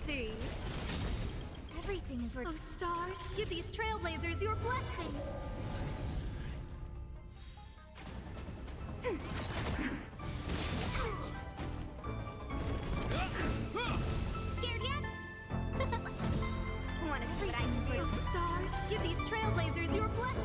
Envi. Everything is worth. Oh, stars, give these trailblazers your blessing. Scared yet? Wanna see what I can do? Oh, stars, give these trailblazers your blessing.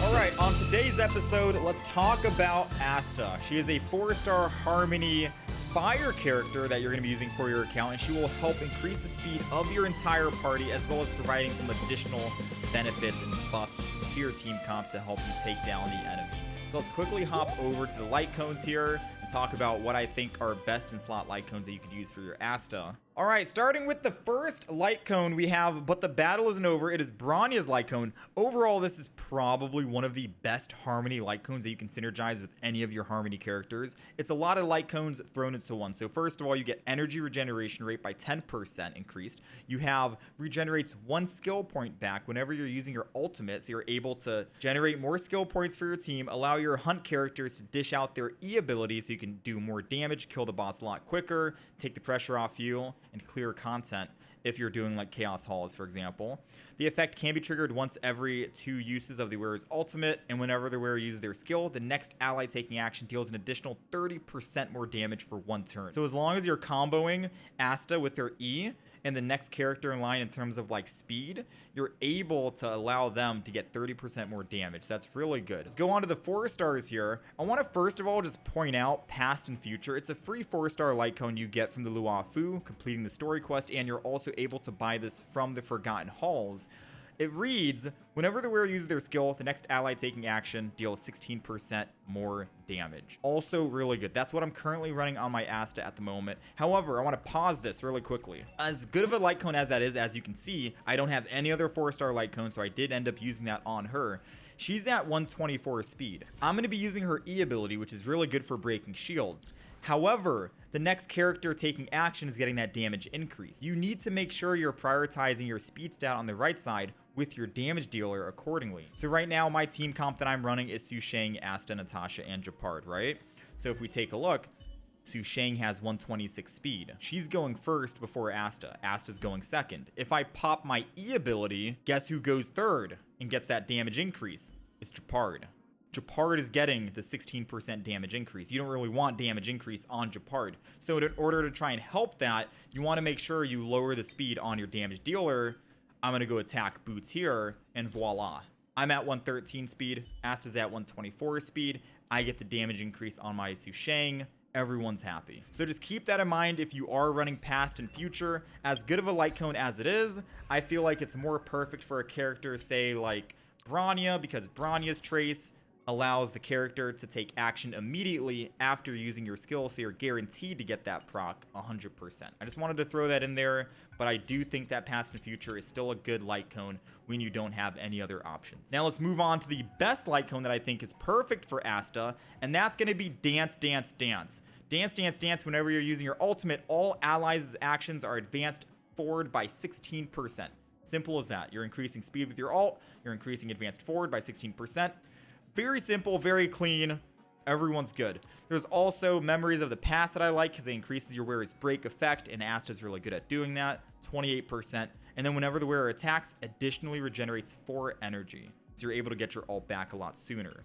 Alright, on today's episode, let's talk about Asta. She is a 4-star Harmony Fire character that you're going to be using for your account, and she will help increase the speed of your entire party, as well as providing some additional benefits and buffs to your team comp to help you take down the enemy. So let's quickly hop over to the light cones here and talk about what I think are best in slot light cones that you could use for your Asta. Alright, starting with the first light cone we have, but the battle isn't over. It is Bronya's light cone. Overall, this is probably one of the best Harmony light cones that you can synergize with any of your Harmony characters. It's a lot of light cones thrown into one. So first of all, you get energy regeneration rate by 10% increased. You have regenerates 1 skill point back whenever you're using your ultimate, so you're able to generate more skill points for your team, allow your hunt characters to dish out their E ability so you can do more damage, kill the boss a lot quicker, take the pressure off you, and clear content if you're doing like Chaos Halls, for example. The effect can be triggered once every 2 uses of the wearer's ultimate, and whenever the wearer uses their skill, the next ally taking action deals an additional 30% more damage for 1 turn. So as long as you're comboing Asta with her E and the next character in line in terms of like speed, you're able to allow them to get 30% more damage. That's really good. Let's go on to the 4 stars here. I want to first of all just point out past and future. It's a free 4-star light cone you get from the Luafu, completing the story quest, and you're also able to buy this from the Forgotten Halls. It reads, whenever the wearer uses their skill, the next ally taking action deals 16% more damage. Also really good. That's what I'm currently running on my Asta at the moment. However, I want to pause this really quickly. As good of a light cone as that is, as you can see, I don't have any other 4-star light cone, so I did end up using that on her. She's at 124 speed. I'm going to be using her E ability, which is really good for breaking shields. However, the next character taking action is getting that damage increase. You need to make sure you're prioritizing your speed stat on the right side with your damage dealer accordingly. So right now, my team comp that I'm running is Su Shang, Asta, Natasha, and Japard, right? So if we take a look, Su Shang has 126 speed. She's going first before Asta. Asta's going second. If I pop my E ability, guess who goes third and gets that damage increase? It's Japard. Japard is getting the 16% damage increase. You don't really want damage increase on Japard. So in order to try and help that, you want to make sure you lower the speed on your damage dealer. I'm going to go attack Boots here, and voila. I'm at 113 speed. Asta's at 124 speed. I get the damage increase on my Su Shang. Everyone's happy. So just keep that in mind if you are running past and future. As good of a light cone as it is, I feel like it's more perfect for a character, say like Bronya, because Bronya's trace allows the character to take action immediately after using your skill, so you're guaranteed to get that proc 100%. I just wanted to throw that in there, but I do think that past and future is still a good light cone when you don't have any other options. Now let's move on to the best light cone that I think is perfect for Asta, and that's going to be Dance, Dance, Dance. Dance, Dance, Dance, whenever you're using your ultimate, all allies' actions are advanced forward by 16%. Simple as that. You're increasing speed with your ult, you're increasing advanced forward by 16%. Very simple, very clean. Everyone's good. There's also Memories of the Past that I like because it increases your wearer's break effect, and Asta's really good at doing that, 28%. And then whenever the wearer attacks, additionally regenerates 4 energy. So you're able to get your ult back a lot sooner.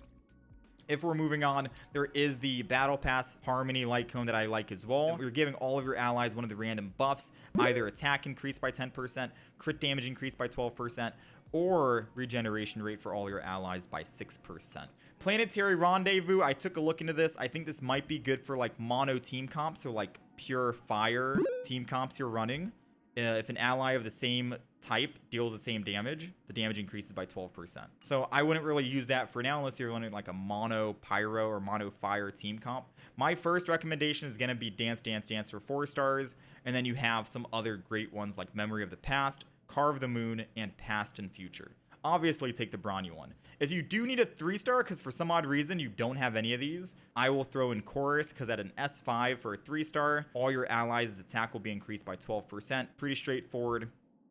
If we're moving on, there is the Battle Pass Harmony light cone that I like as well. You're giving all of your allies one of the random buffs, either attack increased by 10%, crit damage increased by 12%, or regeneration rate for all your allies by 6%. Planetary Rendezvous, I took a look into this. I think this might be good for like mono team comps, or like pure fire team comps you're running. If an ally of the same type deals the same damage, the damage increases by 12%. So I wouldn't really use that for now unless you're running like a mono pyro or mono fire team comp. My first recommendation is going to be Dance, Dance, Dance for 4 stars. And then you have some other great ones like Memory of the Past, Carve the Moon, and Past and Future. Obviously, take the Bronya one. If you do need a 3-star, because for some odd reason you don't have any of these, I will throw in Chorus, because at an S5 for a 3-star, all your allies' attack will be increased by 12%. Pretty straightforward.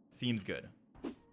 Seems good.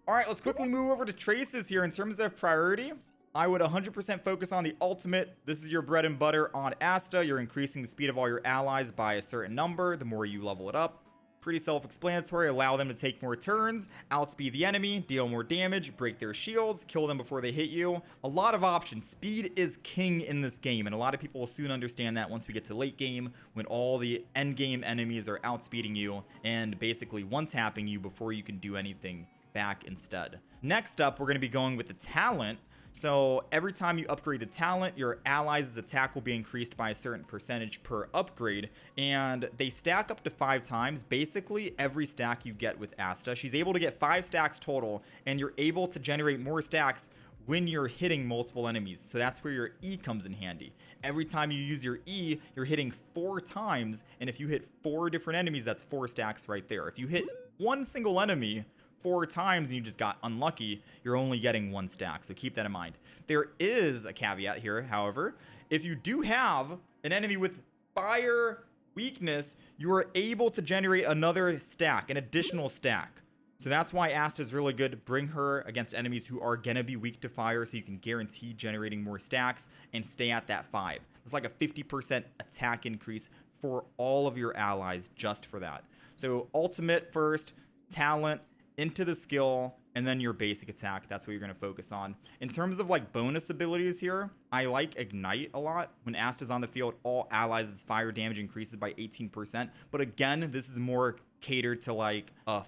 All right, let's quickly move over to traces here in terms of priority. I would 100% focus on the ultimate. This is your bread and butter on Asta. You're increasing the speed of all your allies by a certain number the more you level it up. Pretty self-explanatory. Allow them to take more turns, outspeed the enemy, deal more damage, break their shields, kill them before they hit you. A lot of options. Speed is king in this game, and a lot of people will soon understand that once we get to late game, when all the end game enemies are outspeeding you and basically one-tapping you before you can do anything back instead. Next up, we're going to be going with the talent. So every time you upgrade the talent, your allies' attack will be increased by a certain percentage per upgrade, and they stack up to 5 times. Basically, every stack you get with Asta, she's able to get 5 stacks total, and you're able to generate more stacks when you're hitting multiple enemies. So that's where your E comes in handy. Every time you use your E, you're hitting 4 times, and if you hit 4 different enemies, that's 4 stacks right there. If you hit one single enemy 4 times and you just got unlucky, you're only getting 1 stack. So keep that in mind. There is a caveat here, however. If you do have an enemy with fire weakness, you are able to generate another stack, an additional stack. So that's why Asta is really good. Bring her against enemies who are going to be weak to fire, so you can guarantee generating more stacks and stay at that 5. It's like a 50% attack increase for all of your allies just for that. So ultimate first, talent, into the skill, and then your basic attack. That's what you're going to focus on. In terms of like bonus abilities here, I like Ignite a lot. When Asta's on the field, all allies' fire damage increases by 18%. But again, this is more catered to like a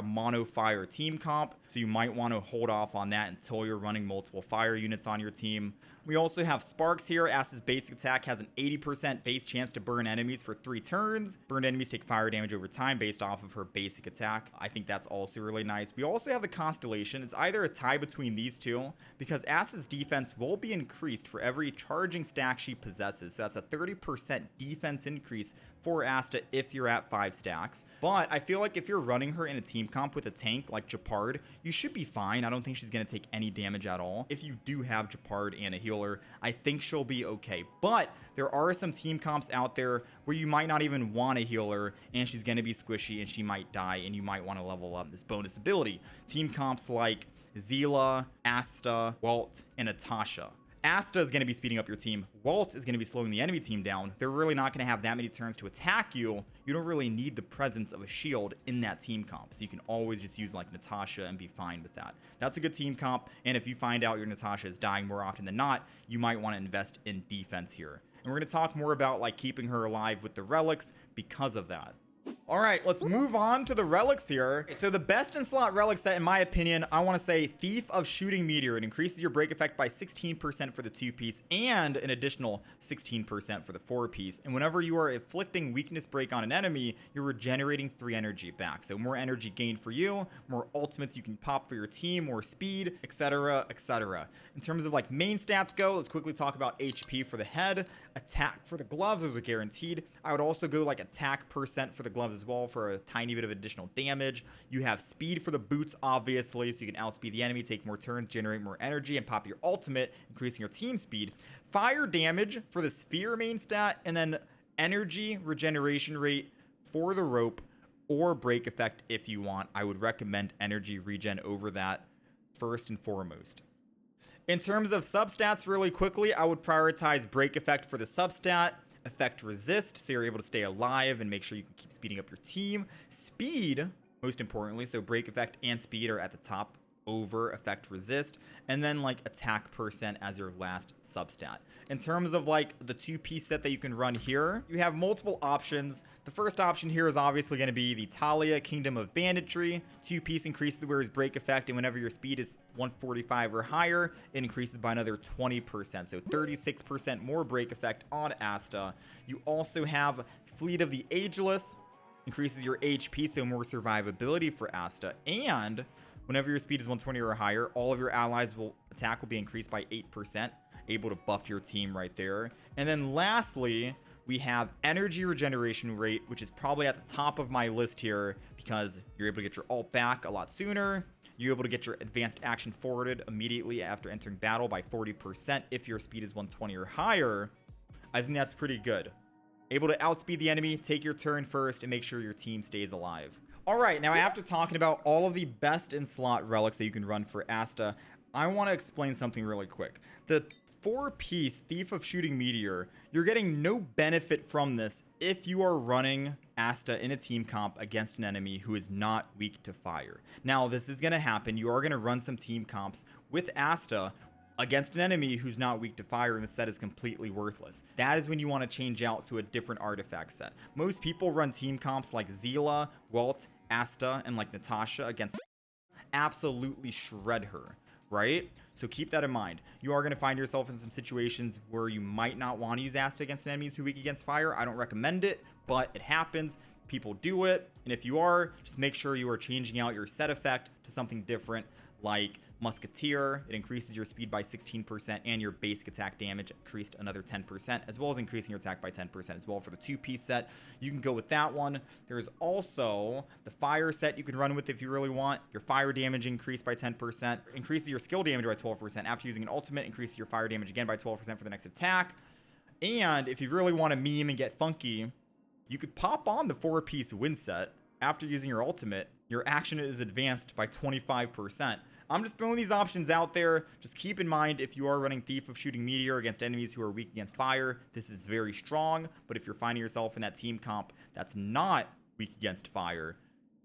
mono fire team comp. So you might want to hold off on that until you're running multiple fire units on your team. We also have Sparks here. Asta's basic attack has an 80% base chance to burn enemies for 3 turns. Burned enemies take fire damage over time based off of her basic attack. I think that's also really nice. We also have the Constellation. It's either a tie between these two because Asta's defense will be increased for every charging stack she possesses. So that's a 30% defense increase for Asta if you're at 5 stacks. But I feel like if you're running her in a team comp with a tank like Japard, you should be fine. I don't think she's going to take any damage at all. If you do have Japard and a healer, I think she'll be okay. But there are some team comps out there where you might not even want a healer and she's going to be squishy and she might die and you might want to level up this bonus ability. Team comps like Zila, Asta, Walt, and Natasha. Asta is going to be speeding up your team. Walt is going to be slowing the enemy team down. They're really not going to have that many turns to attack you. You don't really need the presence of a shield in that team comp. So you can always just use like Natasha and be fine with that. That's a good team comp. And if you find out your Natasha is dying more often than not, you might want to invest in defense here. And we're going to talk more about like keeping her alive with the relics because of that. All right, let's move on to the relics here. So the best in slot relic set, in my opinion, I want to say Thief of Shooting Meteor. It increases your break effect by 16% for the 2-piece and an additional 16% for the 4-piece. And whenever you are inflicting weakness break on an enemy, you're regenerating 3 energy back. So more energy gained for you, more ultimates you can pop for your team, more speed, etc., etc. In terms of like main stats go, let's quickly talk about HP for the head, attack for the gloves, those are guaranteed. I would also go like attack percent for the gloves as well for a tiny bit of additional damage. You have speed for the boots, obviously, so you can outspeed the enemy, take more turns, generate more energy, and pop your ultimate, increasing your team speed. Fire damage for the sphere main stat, and then energy regeneration rate for the rope or break effect if you want. I would recommend energy regen over that first and foremost. In terms of substats, really quickly, I would prioritize break effect for the substat, effect resist, so you're able to stay alive and make sure you can keep speeding up your team. Speed, most importantly, so break effect and speed are at the top over effect resist, and then like attack percent as your last substat. In terms of like the 2-piece set that you can run here, you have multiple options. The first option here is obviously going to be the Talia Kingdom of Banditry. 2-piece increases the wearer's break effect, and whenever your speed is 145 or higher, it increases by another 20%, so 36% more break effect on Asta. You also have Fleet of the Ageless, increases your HP, so more survivability for Asta, and whenever your speed is 120 or higher, all of your allies' attack will be increased by 8%, able to buff your team right there. And then lastly, we have energy regeneration rate, which is probably at the top of my list here because you're able to get your ult back a lot sooner. You're able to get your advanced action forwarded immediately after entering battle by 40% if your speed is 120 or higher. I think that's pretty good. Able to outspeed the enemy, take your turn first, and make sure your team stays alive. All right, now after talking about all of the best in slot relics that you can run for Asta, I want to explain something really quick. The 4-piece Thief of Shooting Meteor, you're getting no benefit from this if you are running Asta in a team comp against an enemy who is not weak to fire. Now, this is going to happen. You are going to run some team comps with Asta against an enemy who's not weak to fire, and the set is completely worthless. That is when you want to change out to a different artifact set. Most people run team comps like Zila, Walt, Asta, and like Natasha against absolutely shred her, right? So keep that in mind. You are going to find yourself in some situations where you might not want to use Asta against enemies who are weak against fire. I don't recommend it, but it happens. People do it. And if you are, just make sure you are changing out your set effect to something different, like Musketeer. It increases your speed by 16% and your basic attack damage increased another 10%, as well as increasing your attack by 10% as well for the 2-piece set. You can go with that one. There's also the fire set you can run with if you really want. Your fire damage increased by 10%, increases your skill damage by 12%. After using an ultimate, increases your fire damage again by 12% for the next attack. And if you really want to meme and get funky, you could pop on the 4-piece win set. After using your ultimate, your action is advanced by 25%. I'm just throwing these options out there. Just keep in mind, if you are running Thief of Shooting Meteor against enemies who are weak against fire, this is very strong. But if you're finding yourself in that team comp that's not weak against fire,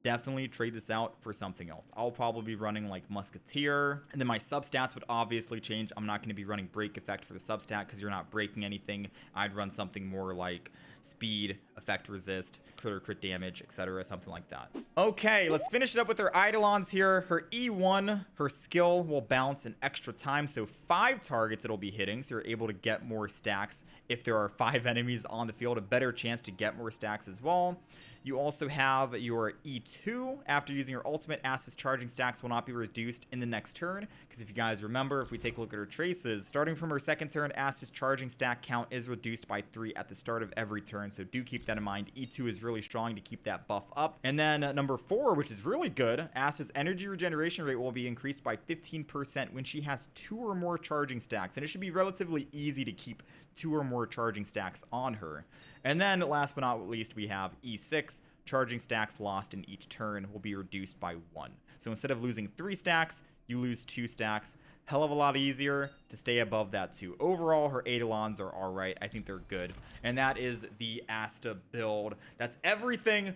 definitely trade this out for something else. I'll probably be running like Musketeer, and then my substats would obviously change. I'm not going to be running break effect for the substat because you're not breaking anything. I'd run something more like speed, effect resist, crit damage, etc., something like that. Okay, let's finish it up with her Eidolons here. Her E1, her skill will bounce an extra time, so 5 targets it'll be hitting, so you're able to get more stacks. If there are 5 enemies on the field, a better chance to get more stacks as well. You also have your E2. After using your ultimate, Asta's charging stacks will not be reduced in the next turn, because if you guys remember, if we take a look at her traces, starting from her second turn, Asta's charging stack count is reduced by 3 at the start of every turn, so do keep that in mind. E2 is really strong to keep that buff up. And then number 4, which is really good, Asta's energy regeneration rate will be increased by 15% when she has 2 or more charging stacks, and it should be relatively easy to keep 2 or more charging stacks on her. And then last but not least, we have E6. Charging stacks lost in each turn will be reduced by 1. So instead of losing 3 stacks, you lose 2 stacks. Hell of a lot easier to stay above that too. Overall, her Eidolons are all right. I think they're good. And that is the Asta build. That's everything.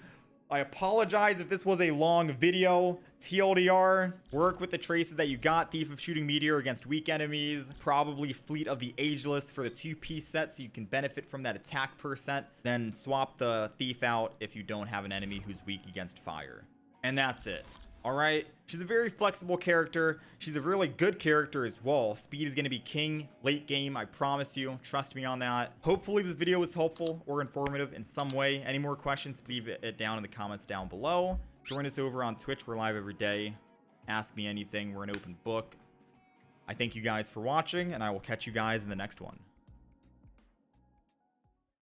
I apologize if this was a long video. TLDR, work with the traces that you got. Thief of Shooting Meteor against weak enemies. Probably Fleet of the Ageless for the 2-piece set so you can benefit from that attack percent. Then swap the Thief out if you don't have an enemy who's weak against fire. And that's it. All right, she's a very flexible character. She's a really good character as well. Speed is going to be king late game, I promise you. Trust me on that. Hopefully this video was helpful or informative in some way. Any more questions, leave it down in the comments down below. Join us over on Twitch. We're live every day. Ask me anything. We're an open book. I thank you guys for watching, and I will catch you guys in the next one.